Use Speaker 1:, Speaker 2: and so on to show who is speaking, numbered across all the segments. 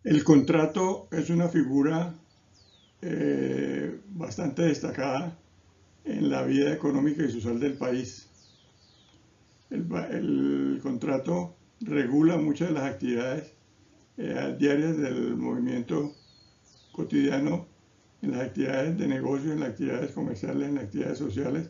Speaker 1: El contrato es una figura bastante destacada en la vida económica y social del país. El contrato regula muchas de las actividades diarias del movimiento cotidiano, en las actividades de negocio, en las actividades comerciales, en las actividades sociales,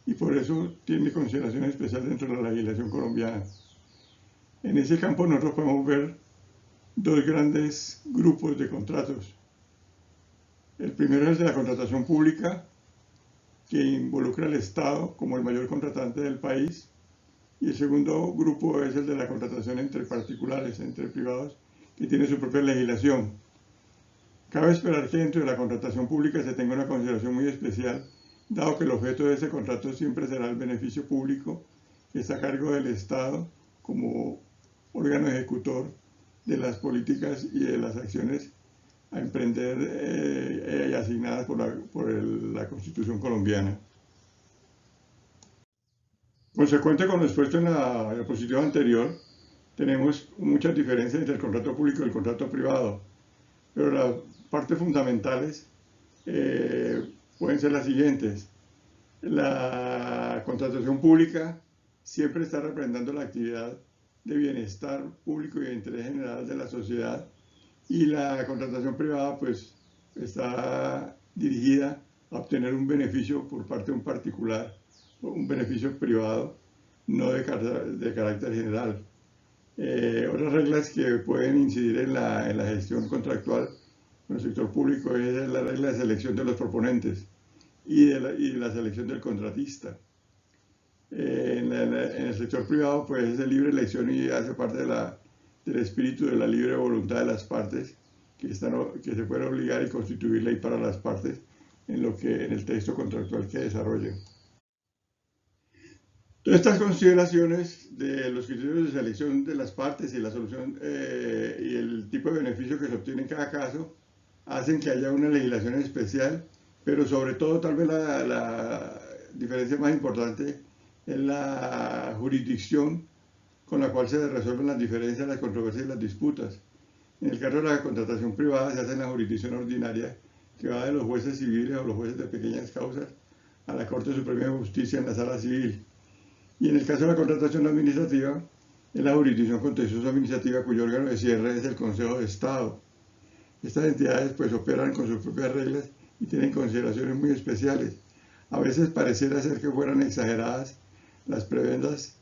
Speaker 1: y por eso tiene consideración especial dentro de la legislación colombiana. En ese campo nosotros podemos ver dos grandes grupos de contratos. El primero es el de la contratación pública, que involucra al Estado como el mayor contratante del país, y el segundo grupo es el de la contratación entre particulares, entre privados, que tiene su propia legislación. Cabe esperar que dentro de la contratación pública se tenga una consideración muy especial, dado que el objeto de ese contrato siempre será el beneficio público, que está a cargo del Estado como órgano ejecutor de las políticas y de las acciones a emprender asignadas por la Constitución colombiana. Consecuente con lo expuesto en la diapositiva anterior, tenemos muchas diferencias entre el contrato público y el contrato privado, pero las partes fundamentales pueden ser las siguientes. La contratación pública siempre está representando la actividad de bienestar público y de interés general de la sociedad, y la contratación privada pues está dirigida a obtener un beneficio por parte de un particular, un beneficio privado, no de carácter general. Otras reglas que pueden incidir en la gestión contractual en el sector público es la regla de selección de los proponentes y de la selección del contratista. En el sector privado pues es de libre elección y hace parte del espíritu de la libre voluntad de las partes, que se puede obligar y constituir ley para las partes en el texto contractual que desarrollen. Todas estas consideraciones de los criterios de selección de las partes y la solución y el tipo de beneficio que se obtiene en cada caso hacen que haya una legislación especial, pero sobre todo tal vez la diferencia más importante es la jurisdicción con la cual se resuelven las diferencias, las controversias y las disputas. En el caso de la contratación privada se hace en la jurisdicción ordinaria, que va de los jueces civiles o los jueces de pequeñas causas a la Corte Suprema de Justicia en la sala civil. Y en el caso de la contratación administrativa, es la jurisdicción contencioso administrativa, cuyo órgano de cierre es el Consejo de Estado. Estas entidades pues operan con sus propias reglas y tienen consideraciones muy especiales. A veces pareciera ser que fueran exageradas las prebendas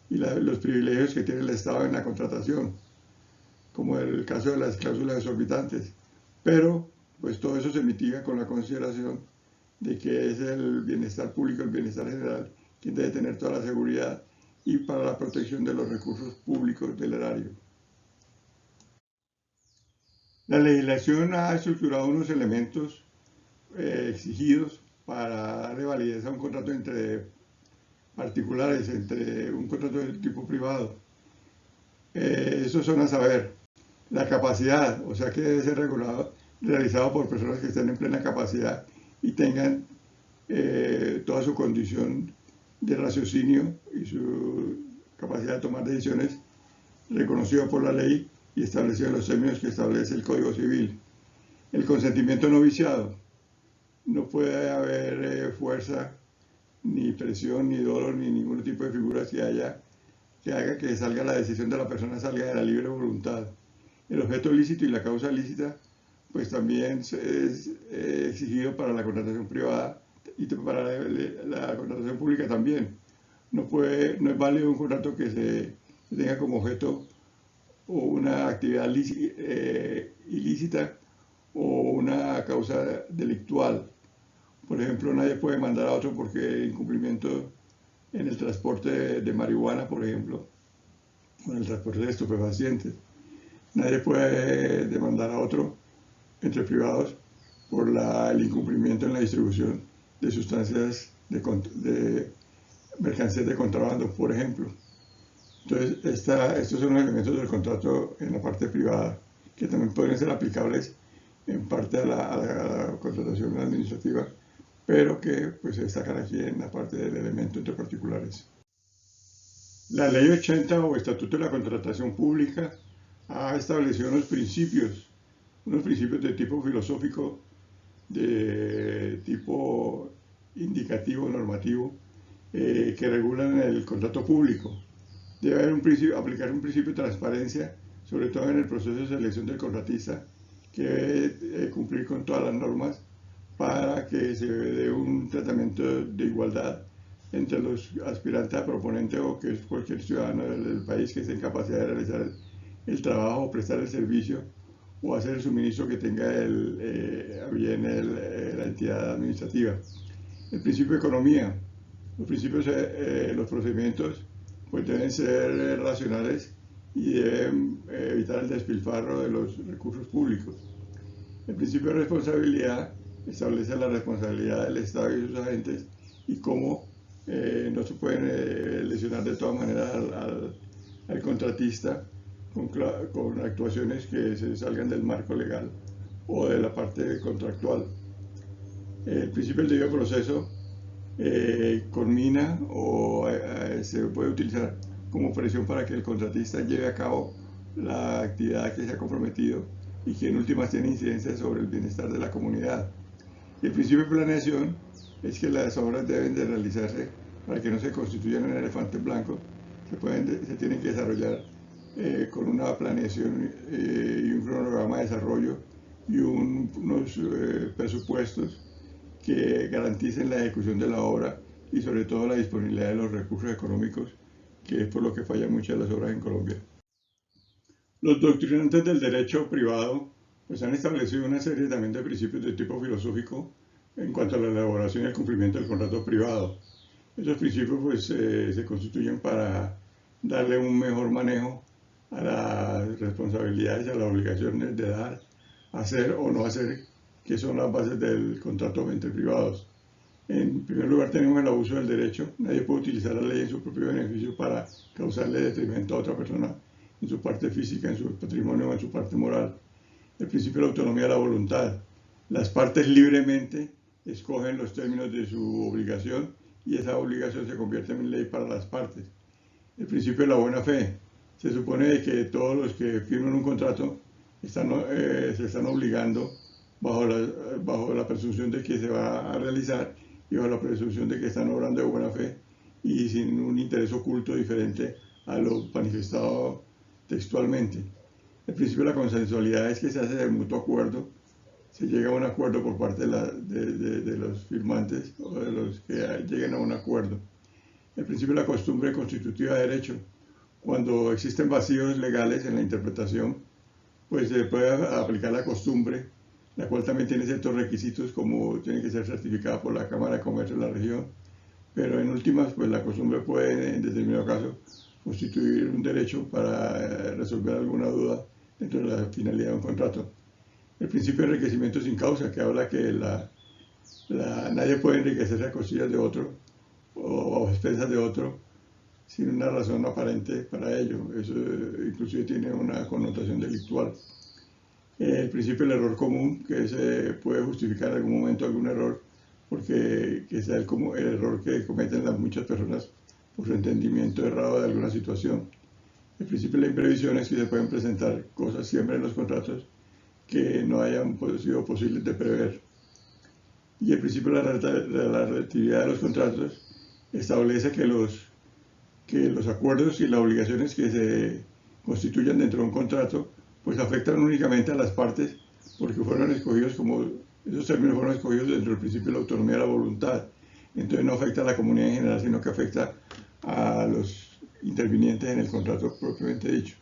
Speaker 1: y los privilegios que tiene el Estado en la contratación, como el caso de las cláusulas exorbitantes. Pero pues todo eso se mitiga con la consideración de que es el bienestar público, el bienestar general, quien debe tener toda la seguridad y para la protección de los recursos públicos del erario. La legislación ha estructurado unos elementos exigidos para darle validez a un contrato entre particulares, entre un contrato de tipo privado. Estos son a saber, la capacidad, o sea que debe ser realizado por personas que estén en plena capacidad y tengan toda su condición de raciocinio y su capacidad de tomar decisiones reconocido por la ley y establecido en los términos que establece el Código Civil. El consentimiento no viciado. No puede haber fuerza, ni presión, ni dolor, ni ningún tipo de figuras que haga que salga la decisión de la persona, salga de la libre voluntad. El objeto lícito y la causa lícita pues también es exigido para la contratación privada y para la contratación pública también. No es válido un contrato que se tenga como objeto o una actividad ilícita o una causa delictual. Por ejemplo, nadie puede mandar a otro porque incumplimiento en el transporte de marihuana, por ejemplo, o en el transporte de estupefacientes. Nadie puede demandar a otro entre privados por el incumplimiento en la distribución de sustancias de mercancías de contrabando, por ejemplo. Entonces, estos son los elementos del contrato en la parte privada, que también pueden ser aplicables en parte a la contratación administrativa, pero que pues, se destacan aquí en la parte del elemento entre particulares. La Ley 80 o Estatuto de la Contratación Pública ha establecido unos principios unos principios de tipo filosófico, de tipo indicativo, normativo, que regulan el contrato público. Debe haber aplicar un principio de transparencia, sobre todo en el proceso de selección del contratista, que debe cumplir con todas las normas para que se dé un tratamiento de igualdad entre los aspirantes a proponente o que es cualquier ciudadano del país que esté en capacidad de realizar el trabajo, prestar el servicio o hacer el suministro que tenga la entidad administrativa. El principio de economía. Los procedimientos pues deben ser racionales y deben evitar el despilfarro de los recursos públicos. El principio de responsabilidad establece la responsabilidad del Estado y sus agentes y cómo no se pueden lesionar de todas maneras al contratista con actuaciones que se salgan del marco legal o de la parte contractual. El principio del debido proceso conmina o se puede utilizar como presión para que el contratista lleve a cabo la actividad que se ha comprometido y que en últimas tiene incidencia sobre el bienestar de la comunidad. Y el principio de planeación es que las obras deben de realizarse para que no se constituyan en elefantes blancos, se tienen que desarrollar con una planeación y un cronograma de desarrollo y unos presupuestos que garanticen la ejecución de la obra y sobre todo la disponibilidad de los recursos económicos, que es por lo que fallan muchas de las obras en Colombia. Los doctrinantes del derecho privado pues han establecido una serie también de principios de tipo filosófico en cuanto a la elaboración y el cumplimiento del contrato privado. Esos principios pues se constituyen para darle un mejor manejo a las responsabilidades y a las obligaciones de dar, hacer o no hacer, que son las bases del contrato entre privados. En primer lugar tenemos el abuso del derecho. Nadie puede utilizar la ley en su propio beneficio para causarle detrimento a otra persona en su parte física, en su patrimonio o en su parte moral. El principio de la autonomía de la voluntad. Las partes libremente escogen los términos de su obligación y esa obligación se convierte en ley para las partes. El principio de la buena fe. Se supone que todos los que firman un contrato se están obligando bajo la presunción de que se va a realizar y bajo la presunción de que están obrando de buena fe y sin un interés oculto diferente a lo manifestado textualmente. El principio de la consensualidad es que se hace de mutuo acuerdo, se llega a un acuerdo por parte de los firmantes o de los que lleguen a un acuerdo. El principio de la costumbre constitutiva de derecho. Cuando existen vacíos legales en la interpretación, pues se puede aplicar la costumbre, la cual también tiene ciertos requisitos como tiene que ser certificada por la Cámara de Comercio de la región, pero en últimas, pues la costumbre puede en determinado caso constituir un derecho para resolver alguna duda dentro de la finalidad de un contrato. El principio de enriquecimiento sin causa, que habla que nadie puede enriquecerse a costillas de otro o a expensas de otro sin una razón aparente para ello. Eso inclusive tiene una connotación delictual. El principio del error común, que se puede justificar en algún momento algún error, porque que sea el error que cometen las muchas personas por su entendimiento errado de alguna situación. El principio de la imprevisión es que se pueden presentar cosas siempre en los contratos que no hayan sido posibles de prever. Y el principio de la relatividad de los contratos establece que los acuerdos y las obligaciones que se constituyan dentro de un contrato pues afectan únicamente a las partes porque fueron escogidos esos términos fueron escogidos dentro del principio de la autonomía de la voluntad. Entonces no afecta a la comunidad en general, sino que afecta a los intervinientes en el contrato propiamente dicho.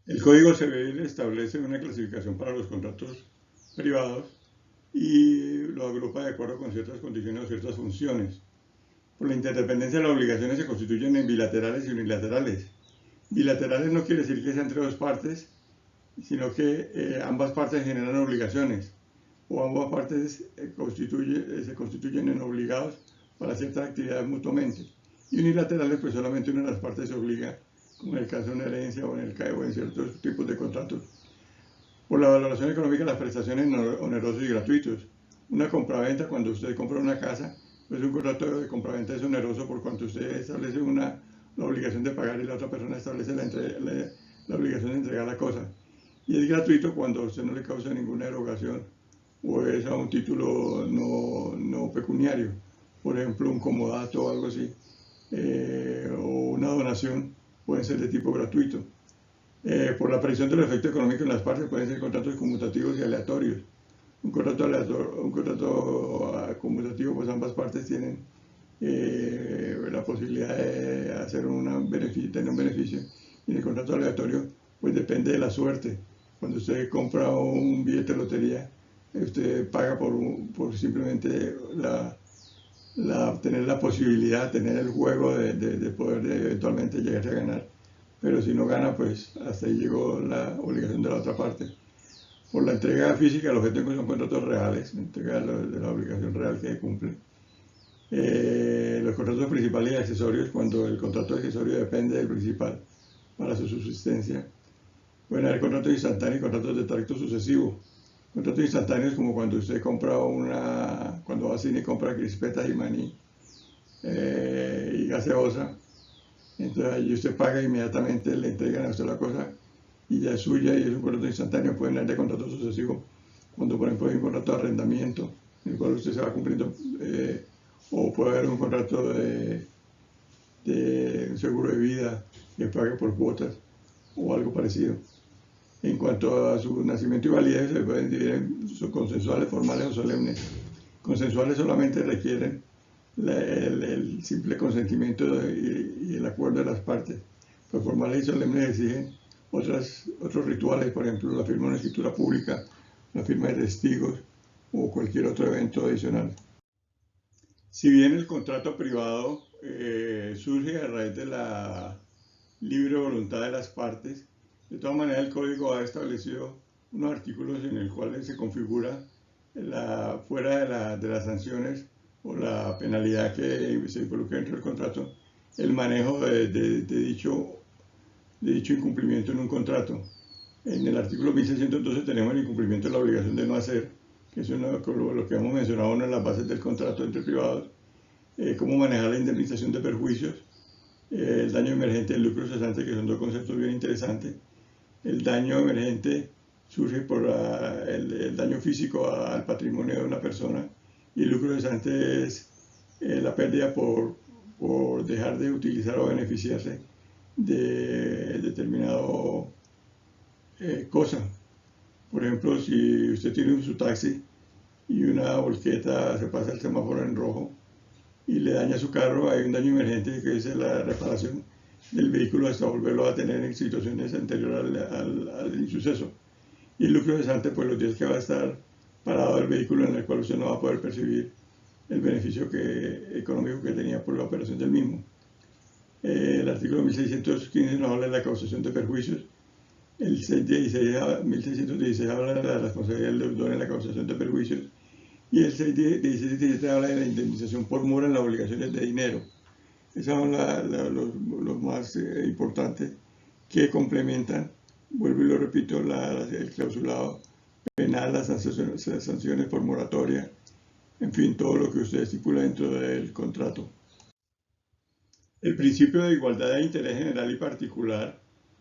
Speaker 1: El Código Civil establece una clasificación para los contratos privados y lo agrupa de acuerdo con ciertas condiciones o ciertas funciones. Por la interdependencia de las obligaciones se constituyen en bilaterales y unilaterales. Bilaterales no quiere decir que sea entre dos partes, sino que ambas partes generan obligaciones o ambas partes se constituyen en obligados para ciertas actividades mutuamente. Y unilaterales, pues solamente una de las partes se obliga, como en el caso de una herencia o en el caso de ciertos tipos de contratos. Por la valoración económica de las prestaciones onerosos y gratuitos. Una compraventa, cuando usted compra una casa, pues un contrato de compraventa es oneroso por cuanto usted establece la obligación de pagar y la otra persona establece la obligación de entregar la cosa. Y es gratuito cuando a usted no le causa ninguna erogación o es a un título no pecuniario, por ejemplo un comodato o algo así, o una donación, pueden ser de tipo gratuito. Por la aparición del efecto económico en las partes pueden ser contratos conmutativos y aleatorios. Un contrato conmutativo, pues ambas partes tienen la posibilidad de hacer tener un beneficio. Y en el contrato aleatorio, pues depende de la suerte. Cuando usted compra un billete de lotería, usted paga por simplemente tener la posibilidad, tener el juego de poder eventualmente llegar a ganar. Pero si no gana, pues hasta ahí llegó la obligación de la otra parte. Por la entrega física, los objetos son contratos reales, la entrega de la obligación real que cumple. Los contratos principales y accesorios, cuando el contrato accesorio depende del principal para su subsistencia. Pueden haber contratos instantáneos y contratos de tracto sucesivo. Contratos instantáneos como cuando usted compra cuando va al cine y compra crispetas y maní y gaseosa. Entonces ahí usted paga inmediatamente, le entregan a usted la cosa y ya es suya y es un contrato instantáneo. Pueden haber de contrato sucesivo cuando por ejemplo hay un contrato de arrendamiento en el cual usted se va cumpliendo, o puede haber un contrato de un seguro de vida que pague por cuotas o algo parecido. En cuanto a su nacimiento y validez, se pueden dividir en consensuales, formales o solemnes. Consensuales solamente requieren el simple consentimiento y el acuerdo de las partes. Los formales y solemnes exigen otros rituales, por ejemplo, la firma de una escritura pública, la firma de testigos o cualquier otro evento adicional. Si bien el contrato privado surge a raíz de la libre voluntad de las partes, de todas maneras el código ha establecido unos artículos en los cuales se configura fuera de las sanciones o la penalidad que se involucra dentro del contrato, el manejo de dicho incumplimiento en un contrato. En el artículo 1612 tenemos el incumplimiento de la obligación de no hacer, que es lo que hemos mencionado, una de las bases del contrato entre privados, cómo manejar la indemnización de perjuicios, el daño emergente y el lucro cesante, que son dos conceptos bien interesantes. El daño emergente surge por el daño físico al patrimonio de una persona y el lucro cesante es la pérdida por dejar de utilizar o beneficiarse de determinado cosa. Por ejemplo, si usted tiene su taxi y una volqueta se pasa el semáforo en rojo y le daña su carro, hay un daño emergente que es la reparación del vehículo hasta volverlo a tener en situaciones anteriores al insuceso. Y el lucro cesante, pues los días que va a estar parado el vehículo, en el cual usted no va a poder percibir el beneficio económico que tenía por la operación del mismo. El artículo 1615 nos habla de la causación de perjuicios. El 1616 habla de la responsabilidad del deudor en la causación de perjuicios. Y el 1617 habla de la indemnización por mora en las obligaciones de dinero. Esos son los más importantes que complementan, vuelvo y lo repito, el clausulado penal, las sanciones por moratoria, en fin, todo lo que usted estipula dentro del contrato. El principio de igualdad de interés general y particular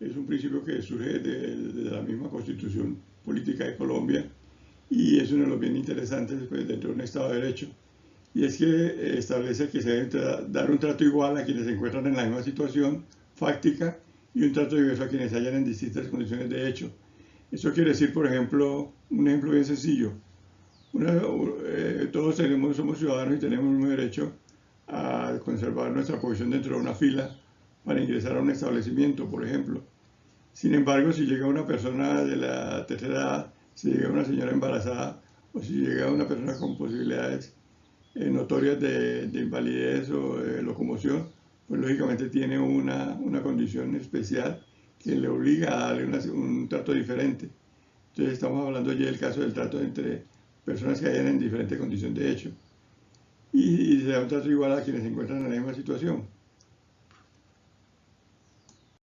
Speaker 1: es un principio que surge de la misma Constitución Política de Colombia y es uno de los bien interesantes pues, dentro de un Estado de Derecho. Y es que establece que se debe dar un trato igual a quienes se encuentran en la misma situación fáctica y un trato diverso a quienes hayan en distintas condiciones de hecho. Eso quiere decir, por ejemplo, un ejemplo bien sencillo. Todos somos ciudadanos y tenemos un derecho a conservar nuestra posición dentro de una fila para ingresar a un establecimiento, por ejemplo. Sin embargo, si llega una persona de la tercera edad, si llega una señora embarazada o si llega una persona con posibilidades notorias de invalidez o de locomoción, pues lógicamente tiene una condición especial que le obliga a darle un trato diferente. Entonces estamos hablando ya del caso del trato entre personas que hayan en diferente condición de hecho. Y se da un trato igual a quienes se encuentran en la misma situación.